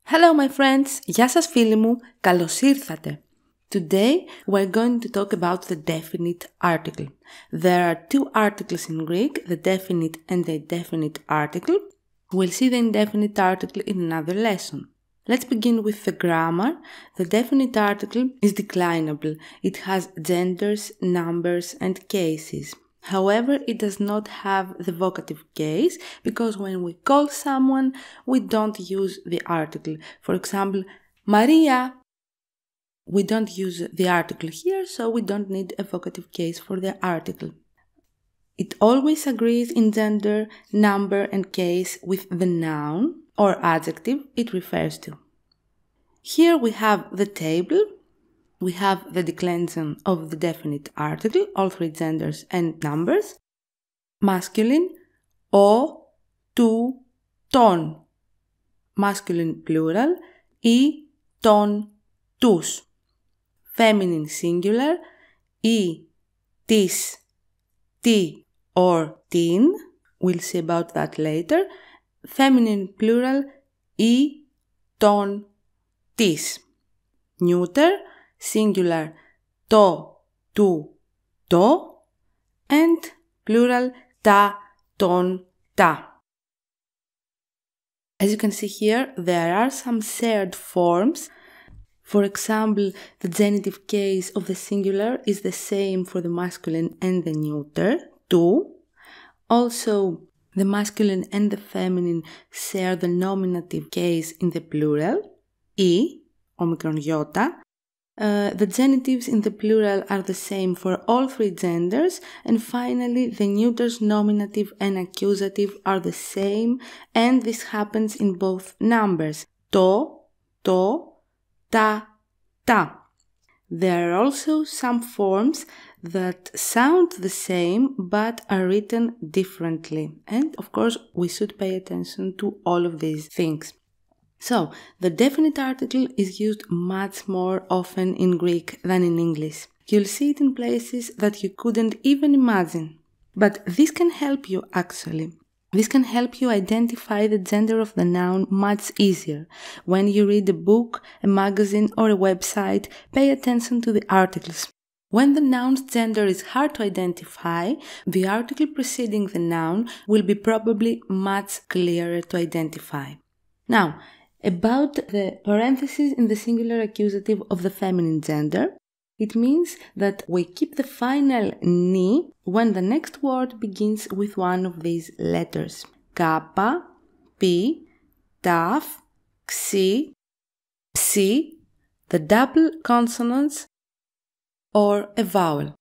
Hello my friends, γεια σας φίλοι μου, καλώς ήρθατε. Today we're going to talk about the definite article. There are two articles in Greek, the definite and the indefinite article. We'll see the indefinite article in another lesson. Let's begin with the grammar. The definite article is declinable. It has genders, numbers and cases. However, it does not have the vocative case because when we call someone, we don't use the article. For example, Maria. We don't use the article here, so we don't need a vocative case for the article. It always agrees in gender, number and case with the noun or adjective it refers to. Here we have the table. We have the declension of the definite article, all three genders and numbers. Masculine, ο, του, τον. Masculine plural, η, τον, τους. Feminine singular, η, της, τι or την. We'll see about that later. Feminine plural, η, τον, της. Neuter, singular, το, του, το. And plural, τα, τον, τα. As you can see here, there are some shared forms. For example, the genitive case of the singular is the same for the masculine and the neuter, του. Also, the masculine and the feminine share the nominative case in the plural, η, omicron iota. The genitives in the plural are the same for all three genders, and finally the neuters nominative and accusative are the same, and this happens in both numbers, το, τα, τα. There are also some forms that sound the same but are written differently, and of course we should pay attention to all of these things. So, the definite article is used much more often in Greek than in English. You'll see it in places that you couldn't even imagine. But this can help you actually. This can help you identify the gender of the noun much easier. When you read a book, a magazine or a website, pay attention to the articles. When the noun's gender is hard to identify, the article preceding the noun will be probably much clearer to identify. Now, about the parenthesis in the singular accusative of the feminine gender, it means that we keep the final ni when the next word begins with one of these letters. Kappa, pi, taf, xi, psi, the double consonants, or a vowel.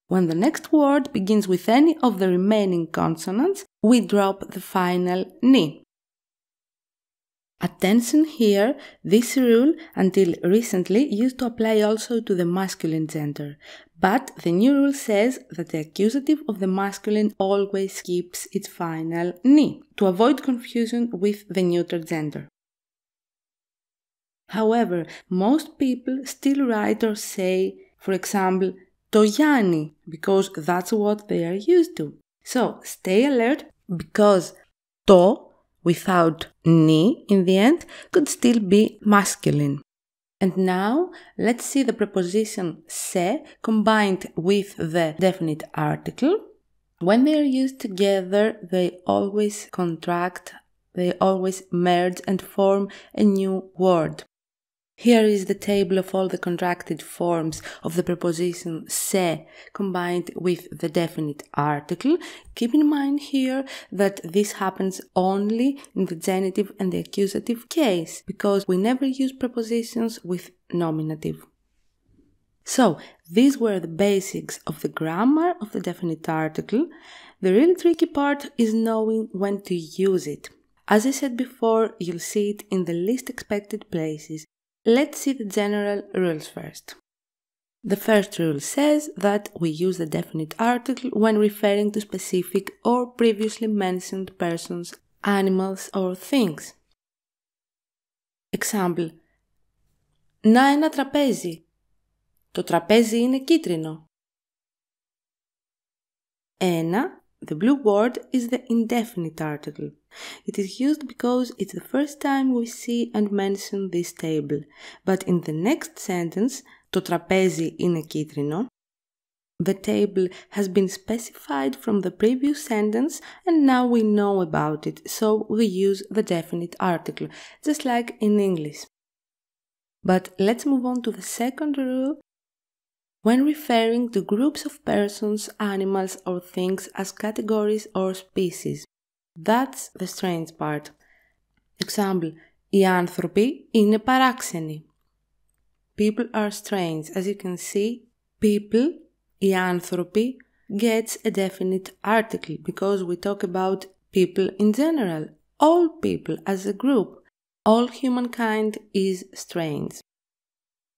When the next word begins with any of the remaining consonants, we drop the final ni. Attention here, this rule until recently used to apply also to the masculine gender, but the new rule says that the accusative of the masculine always keeps its final ni, to avoid confusion with the neuter gender. However, most people still write or say, for example, το Γιάννη, because that's what they are used to. So, stay alert because το without ni in the end could still be masculine. And now let's see the preposition se combined with the definite article. When they are used together, they always contract, they always merge and form a new word. Here is the table of all the contracted forms of the preposition se combined with the definite article. Keep in mind here that this happens only in the genitive and the accusative case, because we never use prepositions with nominative. So, these were the basics of the grammar of the definite article. The really tricky part is knowing when to use it. As I said before, you'll see it in the least expected places. Let's see the general rules first. The first rule says that we use the definite article when referring to specific or previously mentioned persons, animals or things. Example. Να ένα τραπέζι. Το τραπέζι είναι κίτρινο. Ένα The blue word is the indefinite article. It is used because it's the first time we see and mention this table. But in the next sentence, το τραπέζι είναι κίτρινο. The table has been specified from the previous sentence and now we know about it, so we use the definite article, just like in English. But let's move on to the second rule. When referring to groups of persons, animals or things as categories or species. That's the strange part. Example, οι άνθρωποι είναι παράξενοι. People are strange. As you can see, people, οι άνθρωποι, gets a definite article because we talk about people in general. All people as a group. All humankind is strange.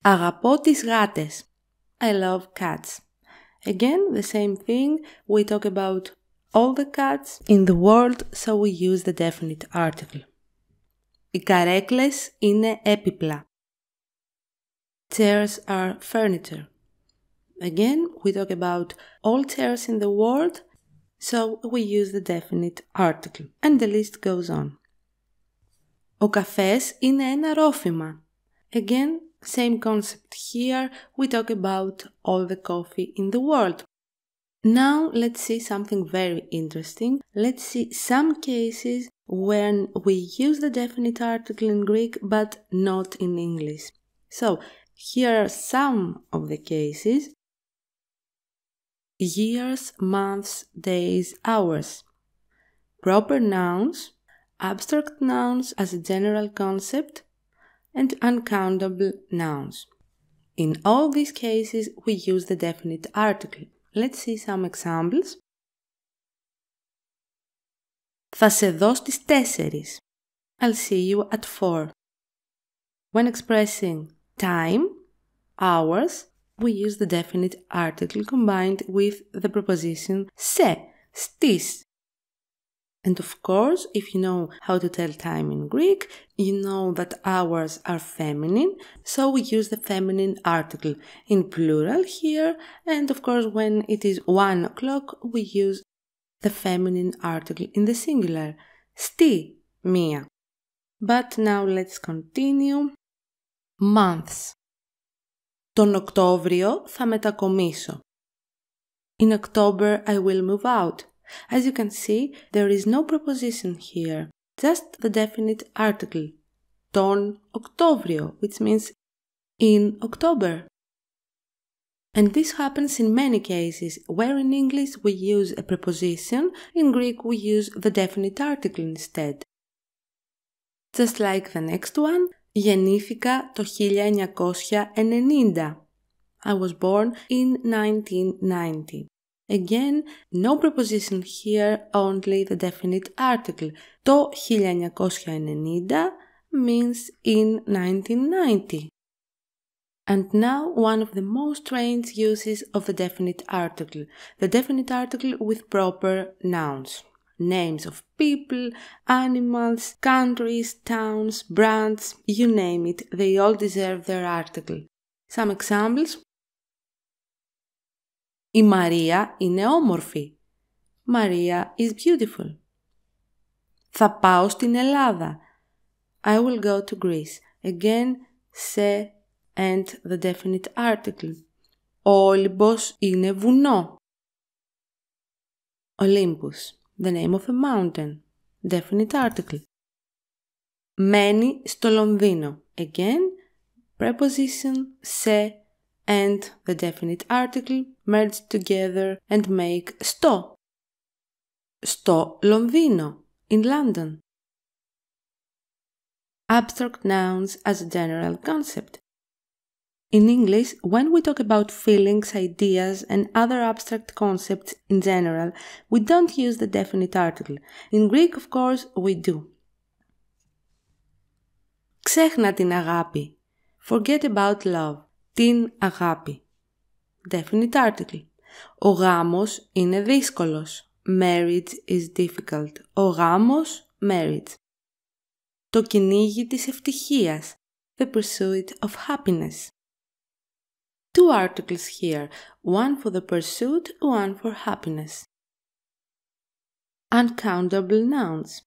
Αγαπώ τις γάτες. I love cats. Again, the same thing. We talk about all the cats in the world, so we use the definite article. Οι καρέκλες είναι έπιπλα. Chairs are furniture. Again, we talk about all chairs in the world, so we use the definite article. And the list goes on. Ο καφές είναι ένα ρόφημα. Again, same concept here. We talk about all the coffee in the world. Now let's see something very interesting. Let's see some cases when we use the definite article in Greek but not in English. So, here are some of the cases. Years, months, days, hours. Proper nouns, abstract nouns as a general concept, and uncountable nouns. In all these cases, we use the definite article. Let's see some examples. Θα σε δω στις 4. I'll see you at 4. When expressing time, hours, we use the definite article combined with the preposition σε, στις. And of course, if you know how to tell time in Greek, you know that hours are feminine, so we use the feminine article in plural here, and of course when it is 1 o'clock, we use the feminine article in the singular, στη, μία. But now let's continue. Months. Τον Οκτώβριο θα μετακομίσω. In October I will move out. As you can see, there is no preposition here, just the definite article, τον Οκτώβριο, which means in October. And this happens in many cases, where in English we use a preposition, in Greek we use the definite article instead. Just like the next one, γεννήθηκα το 1990. I was born in 1990. Again, no preposition here, only the definite article. Το 1990 means in 1990. And now one of the most strange uses of the definite article. The definite article with proper nouns. Names of people, animals, countries, towns, brands, you name it, they all deserve their article. Some examples. Η Μαρία είναι όμορφη. Maria is beautiful. Θα πάω στην Ελλάδα. I will go to Greece. Again, σε and the definite article. Ο Όλυμπος είναι βουνό. Olympus, the name of a mountain. Definite article. Μένει στο Λονδίνο. Again, preposition σε and the definite article merge together and make στο. Στο Λονδίνο, in London. Abstract nouns as a general concept. In English, when we talk about feelings, ideas, and other abstract concepts in general, we don't use the definite article. In Greek, of course, we do. Ξέχνα την αγάπη. Forget about love. Την αγάπη. Definite article. Ο γάμος είναι δύσκολος. Marriage is difficult. Ο γάμος, marriage. Το κυνήγι της ευτυχίας. The pursuit of happiness. Two articles here, one for the pursuit, one for happiness. Uncountable nouns.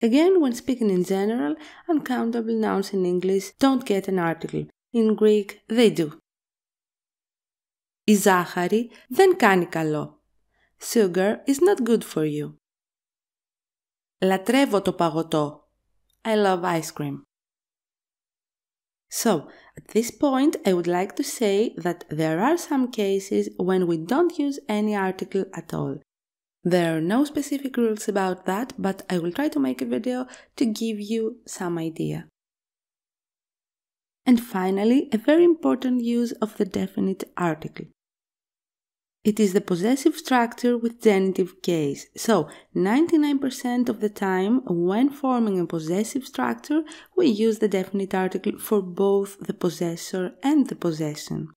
Again, when speaking in general, uncountable nouns in English don't get an article. In Greek, they do. Η ζάχαρη δεν κάνει καλό. Sugar is not good for you. Λατρεύω το παγωτό. I love ice cream. So, at this point, I would like to say that there are some cases when we don't use any article at all. There are no specific rules about that, but I will try to make a video to give you some idea. And finally, a very important use of the definite article. It is the possessive structure with genitive case. So, 99% of the time, when forming a possessive structure, we use the definite article for both the possessor and the possession.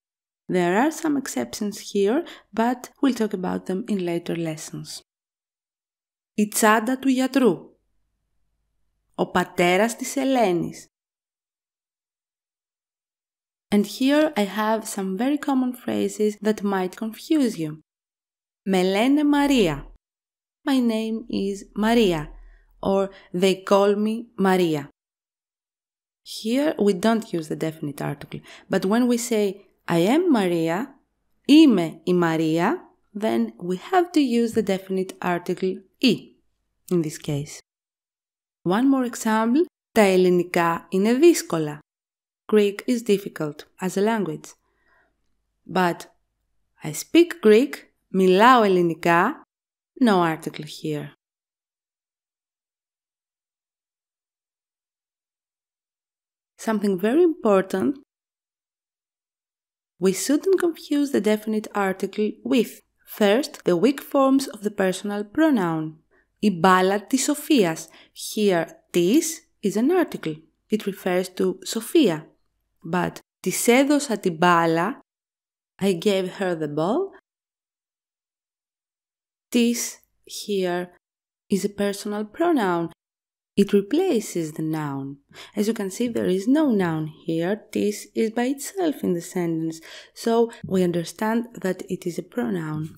There are some exceptions here, but we'll talk about them in later lessons. Η τσάντα του γιατρού. Ο πατέρας της Ελένης. And here I have some very common phrases that might confuse you. Με λένε Μαρία. My name is Maria. Or they call me Maria. Here we don't use the definite article. But when we say I am Maria, είμαι η Μαρία, then we have to use the definite article η in this case. One more example. Τα ελληνικά είναι δύσκολα. Greek is difficult as a language. But I speak Greek, μιλάω ελληνικά, no article here. Something very important, we shouldn't confuse the definite article with, first, the weak forms of the personal pronoun. Η μπάλα της Σοφίας. Here, this is an article. It refers to Sophia. But της έδωσα την μπάλα, I gave her the ball. This here is a personal pronoun. It replaces the noun. As you can see, there is no noun here. This is by itself in the sentence, so we understand that it is a pronoun.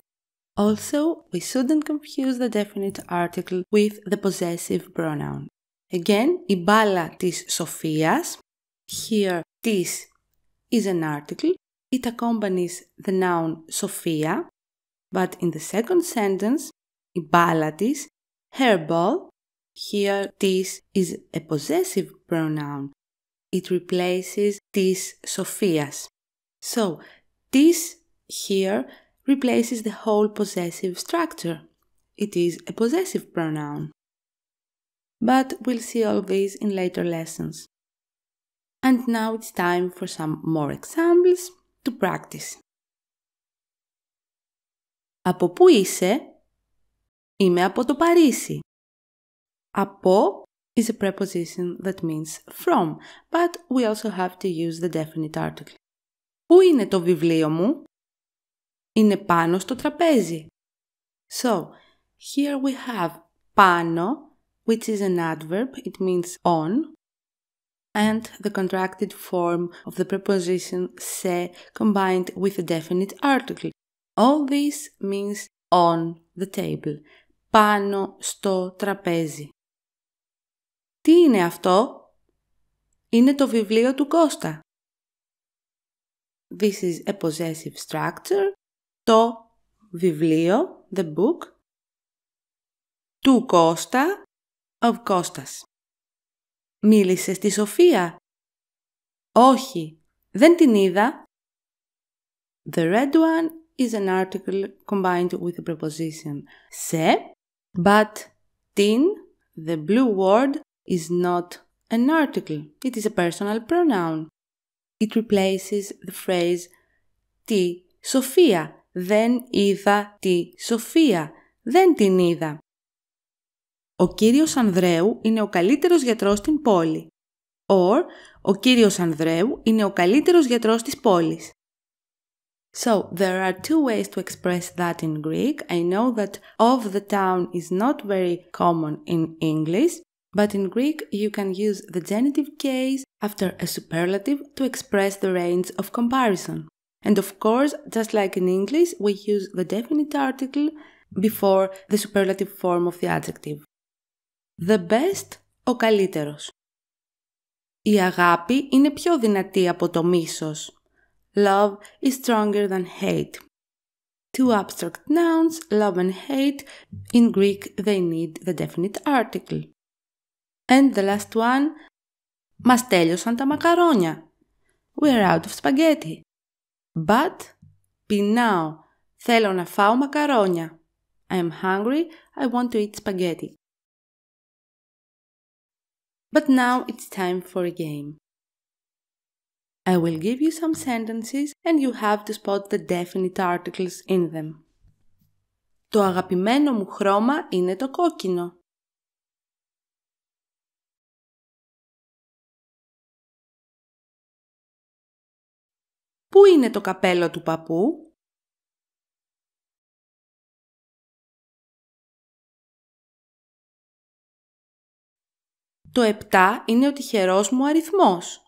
Also, we shouldn't confuse the definite article with the possessive pronoun. Again, η μπάλα της Σοφίας. Here, this is an article. It accompanies the noun Sophia. But in the second sentence, η μπάλα της, her ball. Here, this is a possessive pronoun. It replaces της Σοφίας. So, this here replaces the whole possessive structure. It is a possessive pronoun. But we'll see all these in later lessons. And now it's time for some more examples to practice. Από πού είσαι? Είμαι από το Παρίσι. Από is a preposition that means from, but we also have to use the definite article. Πού είναι το βιβλίο μου? Είναι πάνω στο τραπέζι. So, here we have πάνω, which is an adverb, it means on, and the contracted form of the preposition σε combined with a definite article. All this means on the table. Πάνω στο τραπέζι. Τι είναι αυτό? Είναι το βιβλίο του Κώστα. This is a possessive structure. Το βιβλίο, the book, του Κώστα, of Κώστας. Μίλησε στη Σοφία? Όχι, δεν την είδα. The red one is an article combined with a preposition σε, but την, the blue word, is not an article. It is a personal pronoun. It replaces the phrase τη Σοφία. Δεν είδα τη Σοφία. Δεν την είδα. Ο κύριος Ανδρέου είναι ο καλύτερος γιατρός στην πόλη. Or, ο κύριος Ανδρέου είναι ο καλύτερος γιατρός της πόλης. So, there are two ways to express that in Greek. I know that of the town is not very common in English, but in Greek you can use the genitive case after a superlative to express the range of comparison. And of course, just like in English, we use the definite article before the superlative form of the adjective. The best, ο καλύτερος. Η αγάπη είναι πιο δυνατή από το μίσος. Love is stronger than hate. Two abstract nouns, love and hate, in Greek they need the definite article. And the last one, μας τέλειωσαν τα μακαρόνια. We're out of spaghetti. But, πεινάω, θέλω να φάω μακαρόνια. I'm hungry, I want to eat spaghetti. But now it's time for a game. I will give you some sentences and you have to spot the definite articles in them. Το αγαπημένο μου χρώμα είναι το κόκκινο. Πού είναι το καπέλο του παππού? Το 7 είναι ο τυχερός μου αριθμός.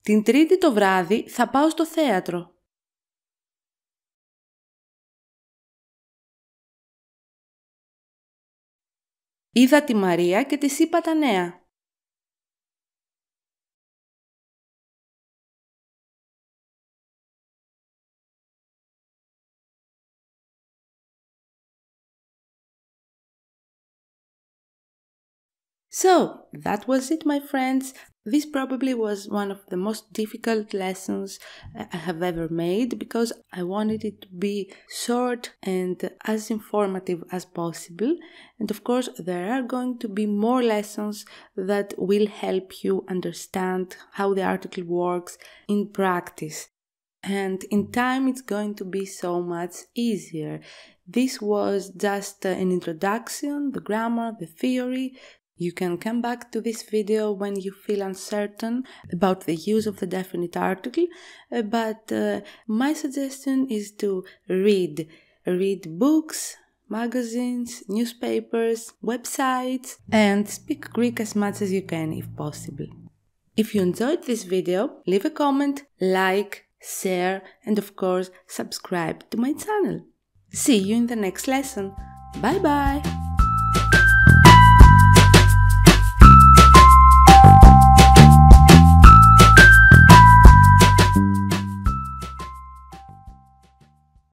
Την Τρίτη το βράδυ θα πάω στο θέατρο. Είδα τη Μαρία και της είπα τα νέα. So, that was it, my friends. This probably was one of the most difficult lessons I have ever made because I wanted it to be short and as informative as possible. And of course, there are going to be more lessons that will help you understand how the article works in practice. And in time, it's going to be so much easier. This was just an introduction, the grammar, the theory. You can come back to this video when you feel uncertain about the use of the definite article, but my suggestion is to read books, magazines, newspapers, websites, and speak Greek as much as you can if possible. If you enjoyed this video, leave a comment, like, share, and of course subscribe to my channel. See you in the next lesson. Bye bye!